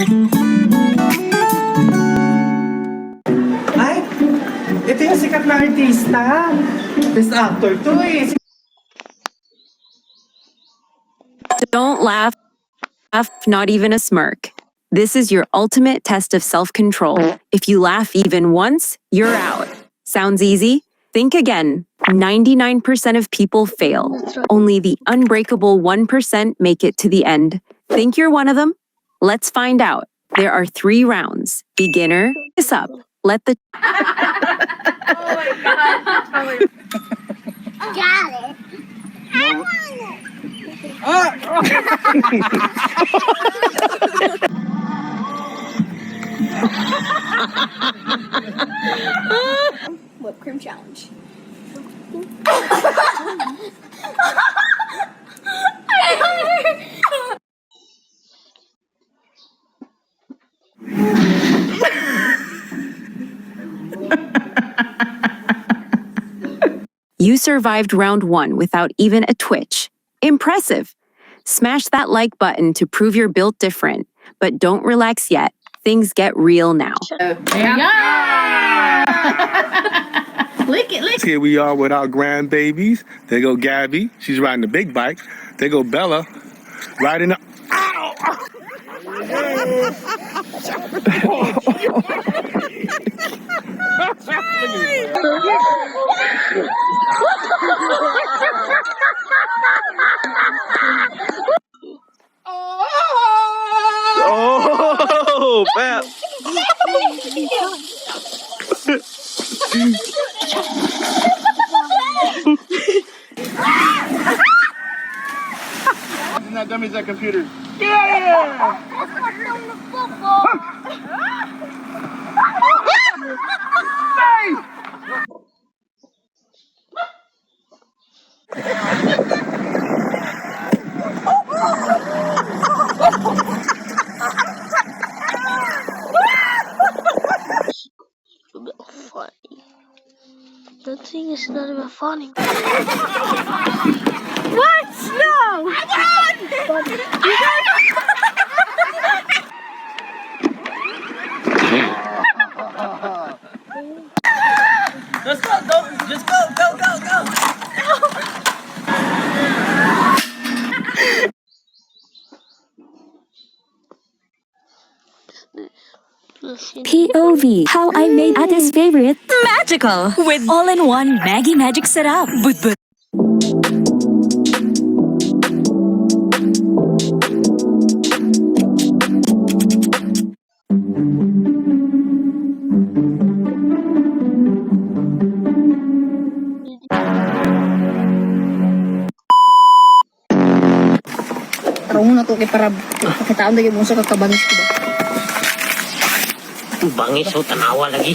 Ay, ito yung sikat na artista. Best actor to eh. Don't laugh, not even a smirk. This is your ultimate test of self-control. If you laugh even once, you're out. Sounds easy? Think again. 99% of people fail. Only the unbreakable 1% make it to the end. Think you're one of them? Let's find out. There are 3 rounds. Beginner, this up. Let the Oh my God. Got it. I want it. Whipped cream challenge. You survived round 1 without even a twitch. Impressive. Smash that like button to prove you're built different. But don't relax yet. Things get real now. Lick it, lick it. Here we are with our grandbabies. There go Gabby. She's riding the big bike. There go Bella riding the... Oh, Pep. That dummy's that computer. Yeah! Funny. The thing is not even funny. What? No! Let's go, just go. POV, how I made Ate's favorite magical with all-in-one Maggie Magic setup. But Karong na to kay para pakitaon lagi mo sa kakabangis ko ba. Bangis o tanawa lagi.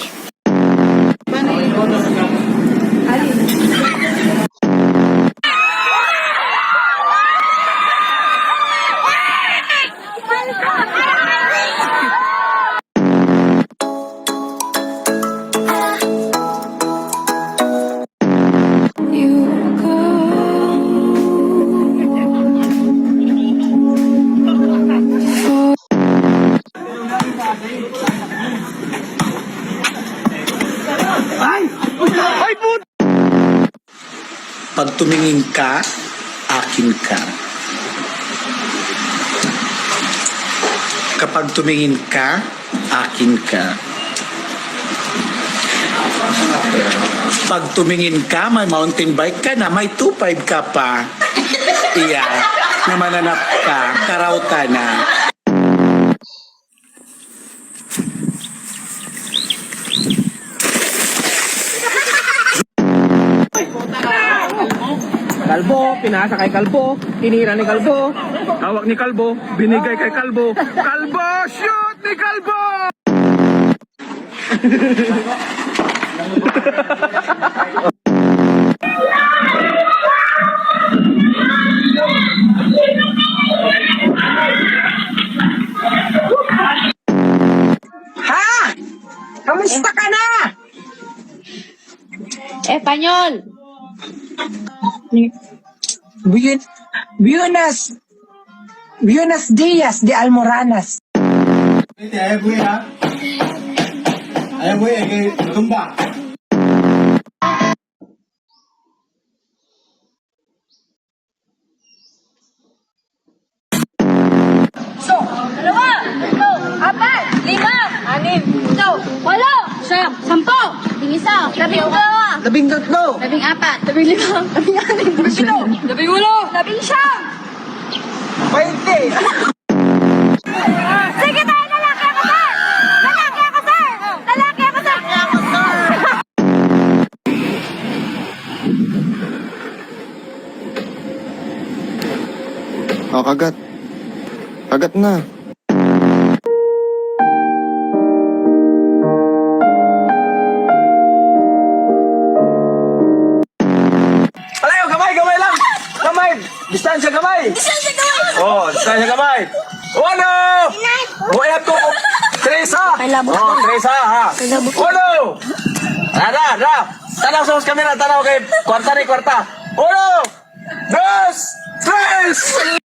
Pag tumingin ka, akin ka. Kapag tumingin ka, akin ka. Pag tumingin ka, may mountain bike ka na, may 2.5 ka pa. Iya, namananap ka, karauta na. Kalbo, pinasa kay Kalbo, tinira ni Kalbo, hawak ni Kalbo, binigay kay Kalbo. Kalbo, shoot ni Kalbo! Ha? Kamusta ka na? Espanyol! Buenos Dias de Almoranas. Ayaw gue ha. Ayaw gue kay tumba. Dalawa, tatlo, apat, lima, anim, ito, walo, siyam, sampo, labing isa, labing dalawa, Labing tatlo. labing apat, labing lima, labing anim, labing pito, labing ulo, labing siyam. 20. Sige tayo, lalaki ako, sir! Lalaki ako, sir! Lalaki ako, sir! Oh, kagat. Kagat na. Alayo, gamay lang. Gamay. Distansya gamay. Oh, distansya gamay. Uno. Buhay to. Teresa. Oh, Teresa ha. Uno. Ra. Tanaw sa kamera, tanaw kay kwarta ni kwarta. Uno. Dos. Tres.